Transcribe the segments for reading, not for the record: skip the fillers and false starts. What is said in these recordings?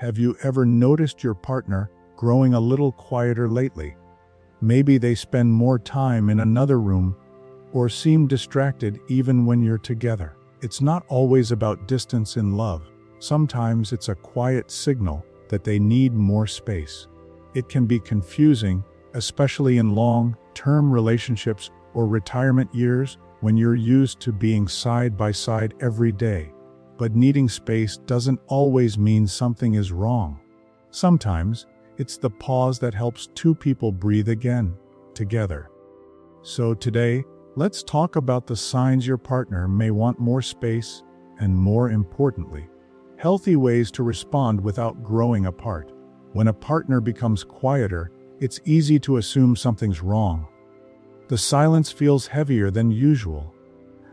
Have you ever noticed your partner growing a little quieter lately? Maybe they spend more time in another room or seem distracted even when you're together. It's not always about distance in love. Sometimes it's a quiet signal that they need more space. It can be confusing, especially in long-term relationships or retirement years when you're used to being side by side every day. But needing space doesn't always mean something is wrong. Sometimes it's the pause that helps two people breathe again, together. So today, let's talk about the signs your partner may want more space and, more importantly, healthy ways to respond without growing apart. When a partner becomes quieter, it's easy to assume something's wrong. The silence feels heavier than usual.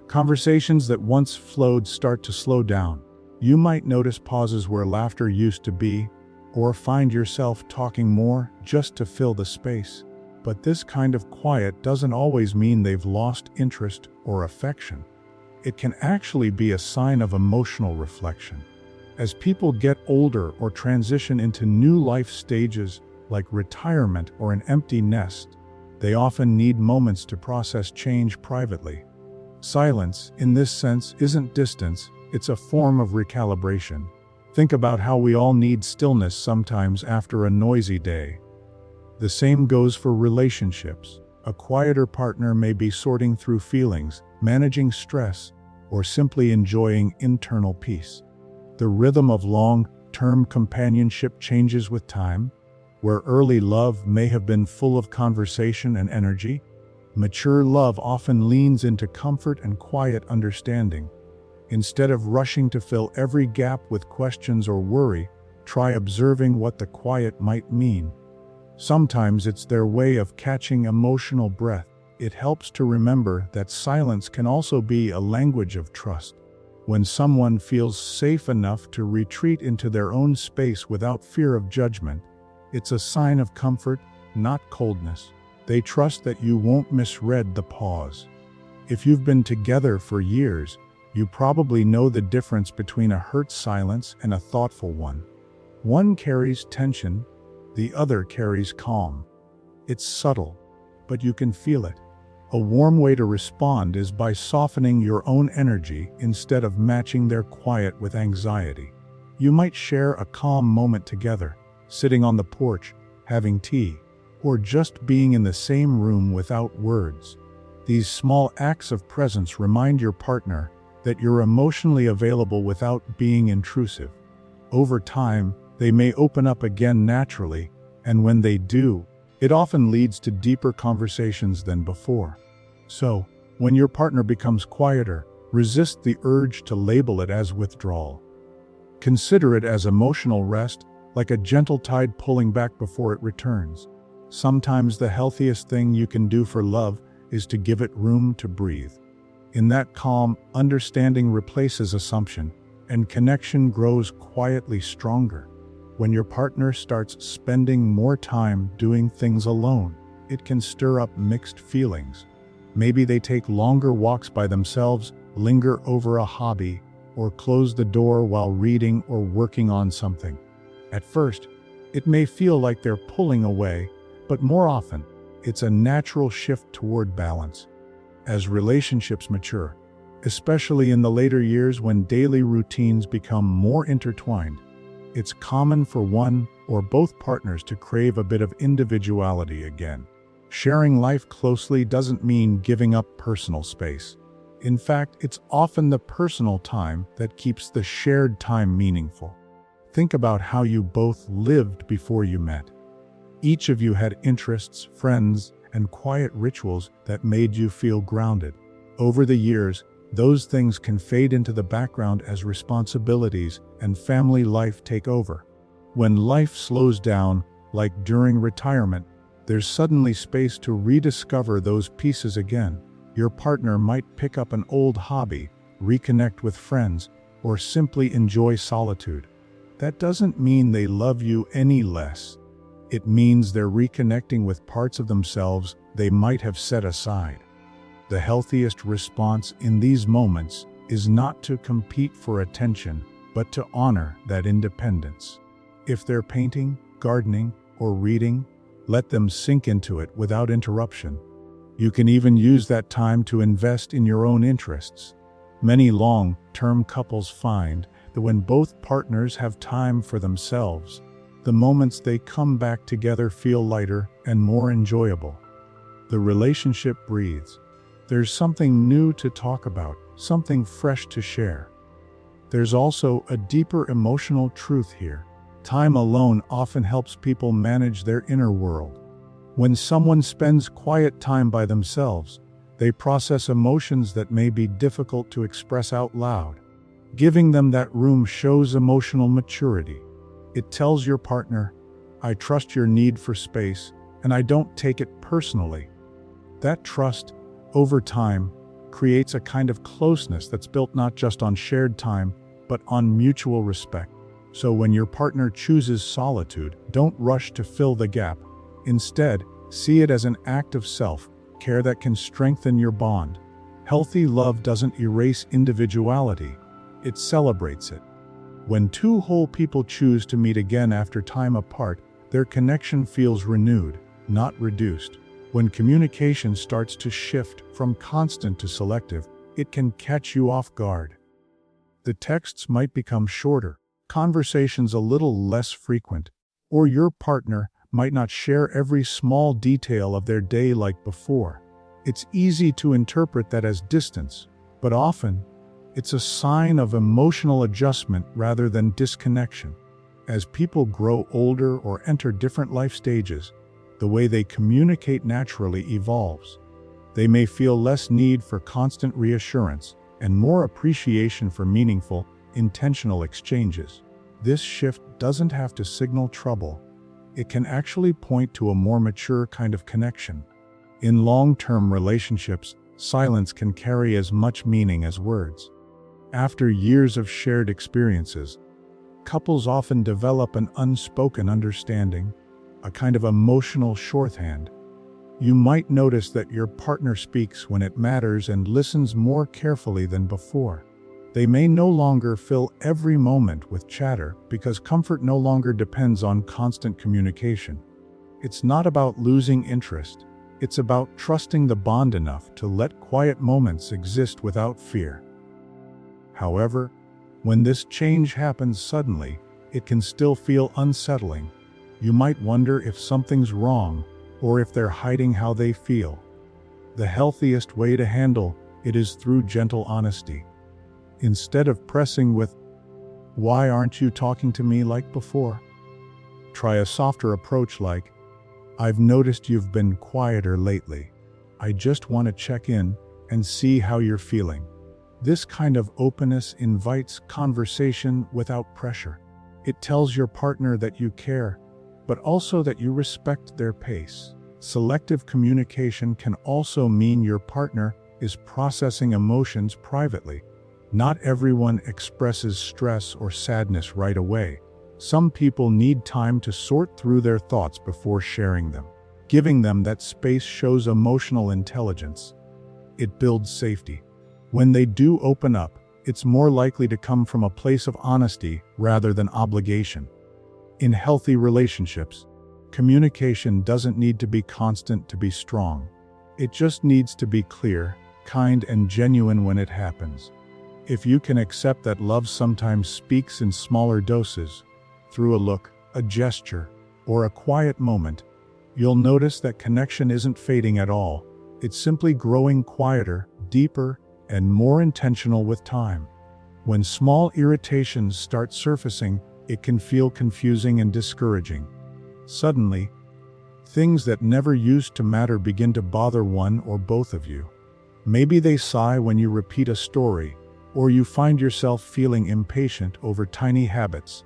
Conversations that once flowed start to slow down. You might notice pauses where laughter used to be, or find yourself talking more just to fill the space. But this kind of quiet doesn't always mean they've lost interest or affection. It can actually be a sign of emotional reflection. As people get older or transition into new life stages like retirement or an empty nest, they often need moments to process change privately. Silence, in this sense, isn't distance, it's a form of recalibration. Think about how we all need stillness sometimes after a noisy day. The same goes for relationships. A quieter partner may be sorting through feelings, managing stress, or simply enjoying internal peace. The rhythm of long-term companionship changes with time. Where early love may have been full of conversation and energy, mature love often leans into comfort and quiet understanding. Instead of rushing to fill every gap with questions or worry, try observing what the quiet might mean. Sometimes it's their way of catching emotional breath. It helps to remember that silence can also be a language of trust. When someone feels safe enough to retreat into their own space without fear of judgment, it's a sign of comfort, not coldness. They trust that you won't misread the pause. If you've been together for years, you probably know the difference between a hurt silence and a thoughtful one. One carries tension, the other carries calm. It's subtle, but you can feel it. A warm way to respond is by softening your own energy instead of matching their quiet with anxiety. You might share a calm moment together, sitting on the porch, having tea, or just being in the same room without words. These small acts of presence remind your partner that you're emotionally available without being intrusive. Over time, they may open up again naturally, and when they do, it often leads to deeper conversations than before. So, when your partner becomes quieter, resist the urge to label it as withdrawal. Consider it as emotional rest, like a gentle tide pulling back before it returns. Sometimes the healthiest thing you can do for love is to give it room to breathe. In that calm, understanding replaces assumption, and connection grows quietly stronger. When your partner starts spending more time doing things alone, it can stir up mixed feelings. Maybe they take longer walks by themselves, linger over a hobby, or close the door while reading or working on something. At first, it may feel like they're pulling away, but more often, it's a natural shift toward balance. As relationships mature, especially in the later years when daily routines become more intertwined, it's common for one or both partners to crave a bit of individuality again. Sharing life closely doesn't mean giving up personal space. In fact, it's often the personal time that keeps the shared time meaningful. Think about how you both lived before you met. Each of you had interests, friends, and quiet rituals that made you feel grounded. Over the years, those things can fade into the background as responsibilities and family life take over. When life slows down, like during retirement, there's suddenly space to rediscover those pieces again. Your partner might pick up an old hobby, reconnect with friends, or simply enjoy solitude. That doesn't mean they love you any less. It means they're reconnecting with parts of themselves they might have set aside. The healthiest response in these moments is not to compete for attention, but to honor that independence. If they're painting, gardening, or reading, let them sink into it without interruption. You can even use that time to invest in your own interests. Many long-term couples find that when both partners have time for themselves, the moments they come back together feel lighter and more enjoyable. The relationship breathes. There's something new to talk about, something fresh to share. There's also a deeper emotional truth here. Time alone often helps people manage their inner world. When someone spends quiet time by themselves, they process emotions that may be difficult to express out loud. Giving them that room shows emotional maturity. It tells your partner, "I trust your need for space, and I don't take it personally." That trust, over time, creates a kind of closeness that's built not just on shared time, but on mutual respect. So when your partner chooses solitude, don't rush to fill the gap. Instead, see it as an act of self-care that can strengthen your bond. Healthy love doesn't erase individuality, it celebrates it. When two whole people choose to meet again after time apart, their connection feels renewed, not reduced. When communication starts to shift from constant to selective, it can catch you off guard. The texts might become shorter, conversations a little less frequent, or your partner might not share every small detail of their day like before. It's easy to interpret that as distance, but often, it's a sign of emotional adjustment rather than disconnection. As people grow older or enter different life stages, the way they communicate naturally evolves. They may feel less need for constant reassurance and more appreciation for meaningful, intentional exchanges. This shift doesn't have to signal trouble. It can actually point to a more mature kind of connection. In long-term relationships, silence can carry as much meaning as words. After years of shared experiences, couples often develop an unspoken understanding, a kind of emotional shorthand. You might notice that your partner speaks when it matters and listens more carefully than before. They may no longer fill every moment with chatter because comfort no longer depends on constant communication. It's not about losing interest. It's about trusting the bond enough to let quiet moments exist without fear. However, when this change happens suddenly, it can still feel unsettling. You might wonder if something's wrong or if they're hiding how they feel. The healthiest way to handle it is through gentle honesty. Instead of pressing with, "Why aren't you talking to me like before?" Try a softer approach like, "I've noticed you've been quieter lately. I just want to check in and see how you're feeling." This kind of openness invites conversation without pressure. It tells your partner that you care, but also that you respect their pace. Selective communication can also mean your partner is processing emotions privately. Not everyone expresses stress or sadness right away. Some people need time to sort through their thoughts before sharing them. Giving them that space shows emotional intelligence. It builds safety. When they do open up, it's more likely to come from a place of honesty rather than obligation. In healthy relationships, communication doesn't need to be constant to be strong. It just needs to be clear, kind, and genuine when it happens. If you can accept that love sometimes speaks in smaller doses, through a look, a gesture, or a quiet moment, you'll notice that connection isn't fading at all. It's simply growing quieter, deeper, and more intentional with time. When small irritations start surfacing, it can feel confusing and discouraging. Suddenly, things that never used to matter begin to bother one or both of you. Maybe they sigh when you repeat a story, or you find yourself feeling impatient over tiny habits,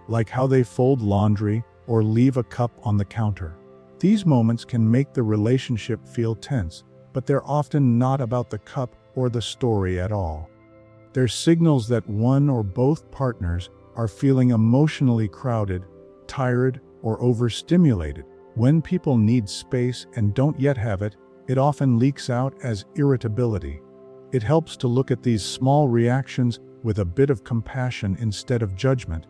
like how they fold laundry or leave a cup on the counter. These moments can make the relationship feel tense, but they're often not about the cup or the story at all. They're signals that one or both partners are feeling emotionally crowded, tired, or overstimulated. When people need space and don't yet have it, it often leaks out as irritability. It helps to look at these small reactions with a bit of compassion instead of judgment.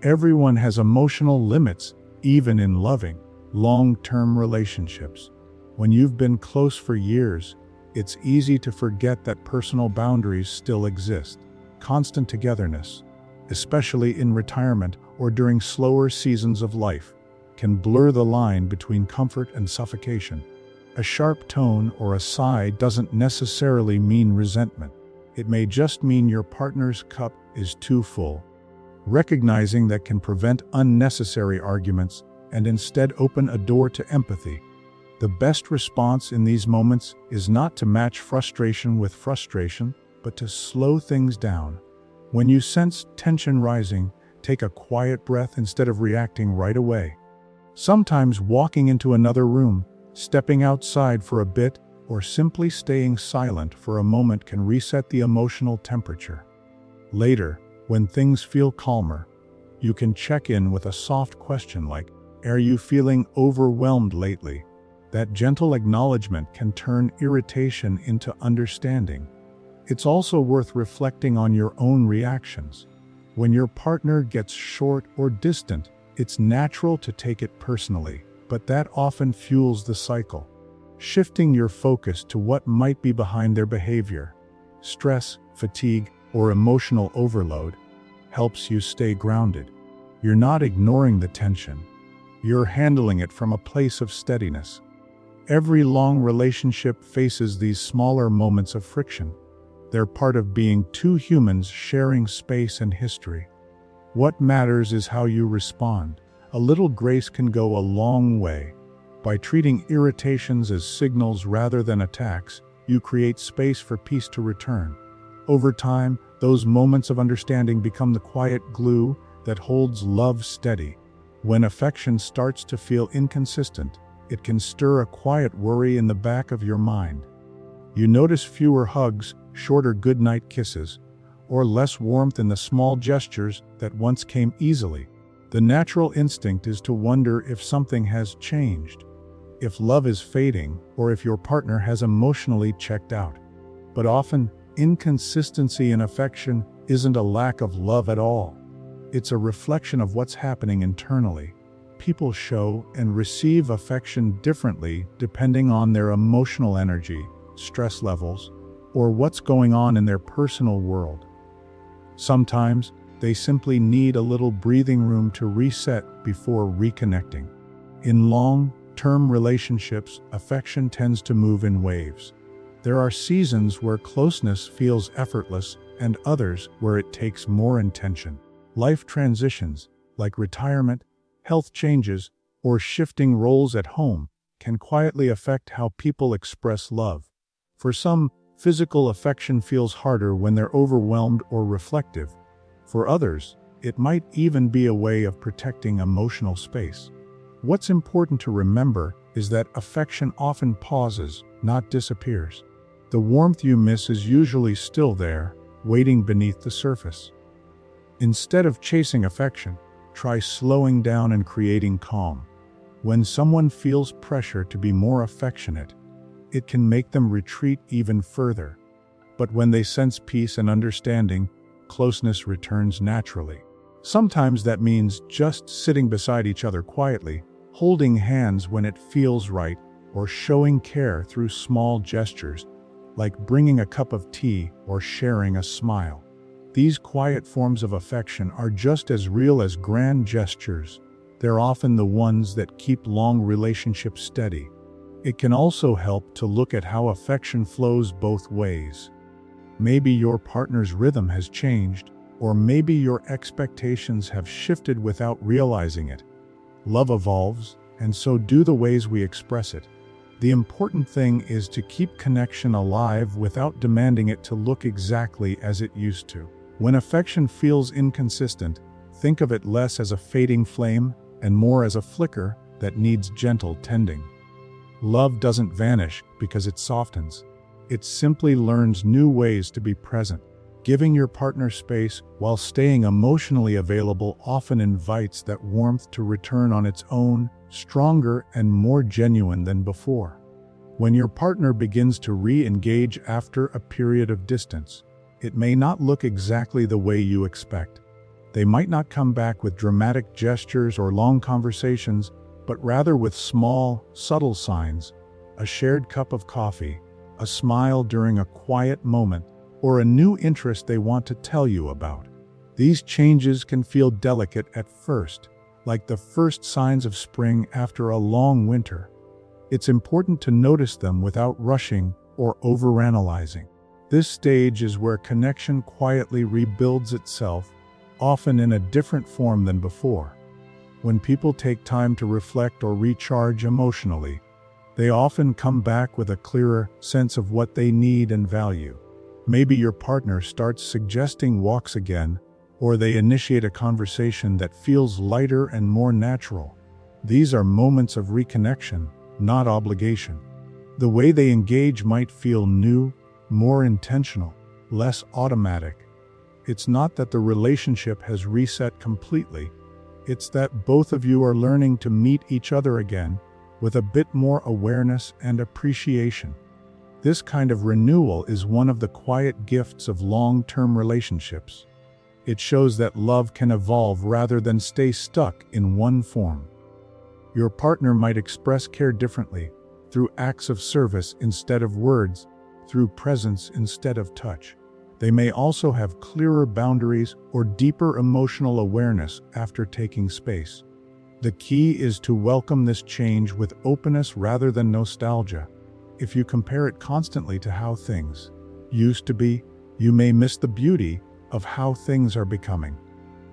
Everyone has emotional limits, even in loving, long-term relationships. When you've been close for years, it's easy to forget that personal boundaries still exist. Constant togetherness, especially in retirement or during slower seasons of life, can blur the line between comfort and suffocation. A sharp tone or a sigh doesn't necessarily mean resentment. It may just mean your partner's cup is too full. Recognizing that can prevent unnecessary arguments and instead open a door to empathy. The best response in these moments is not to match frustration with frustration, but to slow things down. When you sense tension rising, take a quiet breath instead of reacting right away. Sometimes walking into another room, stepping outside for a bit, or simply staying silent for a moment can reset the emotional temperature. Later, when things feel calmer, you can check in with a soft question like, "Are you feeling overwhelmed lately?" That gentle acknowledgement can turn irritation into understanding. It's also worth reflecting on your own reactions. When your partner gets short or distant, it's natural to take it personally, but that often fuels the cycle. Shifting your focus to what might be behind their behavior, stress, fatigue, or emotional overload, helps you stay grounded. You're not ignoring the tension. You're handling it from a place of steadiness. Every long relationship faces these smaller moments of friction. They're part of being two humans sharing space and history. What matters is how you respond. A little grace can go a long way. By treating irritations as signals rather than attacks, you create space for peace to return. Over time, those moments of understanding become the quiet glue that holds love steady. When affection starts to feel inconsistent, it can stir a quiet worry in the back of your mind. You notice fewer hugs, shorter goodnight kisses, or less warmth in the small gestures that once came easily. The natural instinct is to wonder if something has changed, if love is fading, or if your partner has emotionally checked out. But often, inconsistency in affection isn't a lack of love at all. It's a reflection of what's happening internally. People show and receive affection differently depending on their emotional energy, stress levels, or what's going on in their personal world. Sometimes, they simply need a little breathing room to reset before reconnecting. In long-term relationships, affection tends to move in waves. There are seasons where closeness feels effortless and others where it takes more intention. Life transitions, like retirement, health changes, or shifting roles at home, can quietly affect how people express love. For some, physical affection feels harder when they're overwhelmed or reflective. For others, it might even be a way of protecting emotional space. What's important to remember is that affection often pauses, not disappears. The warmth you miss is usually still there, waiting beneath the surface. Instead of chasing affection, try slowing down and creating calm. When someone feels pressure to be more affectionate, it can make them retreat even further. But when they sense peace and understanding, closeness returns naturally. Sometimes that means just sitting beside each other quietly, holding hands when it feels right, or showing care through small gestures, like bringing a cup of tea or sharing a smile. These quiet forms of affection are just as real as grand gestures. They're often the ones that keep long relationships steady. It can also help to look at how affection flows both ways. Maybe your partner's rhythm has changed, or maybe your expectations have shifted without realizing it. Love evolves, and so do the ways we express it. The important thing is to keep connection alive without demanding it to look exactly as it used to. When affection feels inconsistent, think of it less as a fading flame and more as a flicker that needs gentle tending. Love doesn't vanish because it softens. It simply learns new ways to be present. Giving your partner space while staying emotionally available often invites that warmth to return on its own, stronger and more genuine than before. When your partner begins to re-engage after a period of distance, it may not look exactly the way you expect. They might not come back with dramatic gestures or long conversations, but rather with small, subtle signs: a shared cup of coffee, a smile during a quiet moment, or a new interest they want to tell you about. These changes can feel delicate at first, like the first signs of spring after a long winter. It's important to notice them without rushing or overanalyzing. This stage is where connection quietly rebuilds itself, often in a different form than before. When people take time to reflect or recharge emotionally, they often come back with a clearer sense of what they need and value. Maybe your partner starts suggesting walks again, or they initiate a conversation that feels lighter and more natural. These are moments of reconnection, not obligation. The way they engage might feel new, more intentional, less automatic. It's not that the relationship has reset completely. It's that both of you are learning to meet each other again with a bit more awareness and appreciation. This kind of renewal is one of the quiet gifts of long-term relationships. It shows that love can evolve rather than stay stuck in one form. Your partner might express care differently, through acts of service instead of words, through presence instead of touch. They may also have clearer boundaries or deeper emotional awareness after taking space. The key is to welcome this change with openness rather than nostalgia. If you compare it constantly to how things used to be, you may miss the beauty of how things are becoming.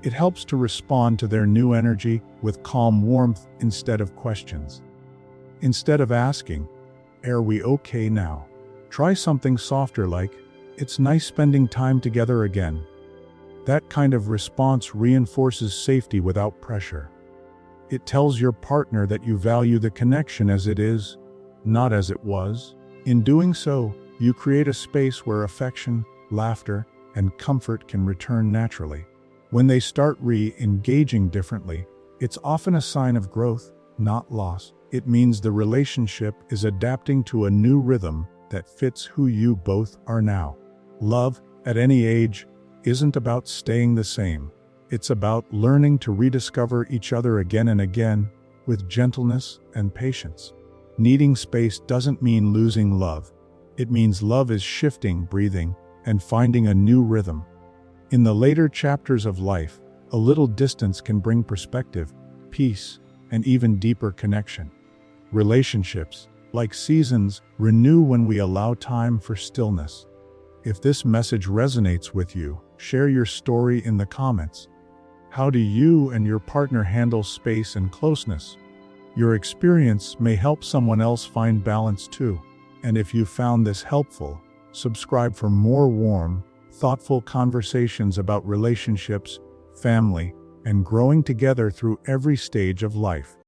It helps to respond to their new energy with calm warmth instead of questions. Instead of asking, "Are we okay now?" try something softer like, "It's nice spending time together again." That kind of response reinforces safety without pressure. It tells your partner that you value the connection as it is, not as it was. In doing so, you create a space where affection, laughter, and comfort can return naturally. When they start re-engaging differently, it's often a sign of growth, not loss. It means the relationship is adapting to a new rhythm that fits who you both are now. Love, at any age, isn't about staying the same. It's about learning to rediscover each other again and again, with gentleness and patience. Needing space doesn't mean losing love. It means love is shifting, breathing, and finding a new rhythm. In the later chapters of life, a little distance can bring perspective, peace, and even deeper connection. Relationships, like seasons, renew when we allow time for stillness. If this message resonates with you, share your story in the comments. How do you and your partner handle space and closeness? Your experience may help someone else find balance too. And if you found this helpful, subscribe for more warm, thoughtful conversations about relationships, family, and growing together through every stage of life.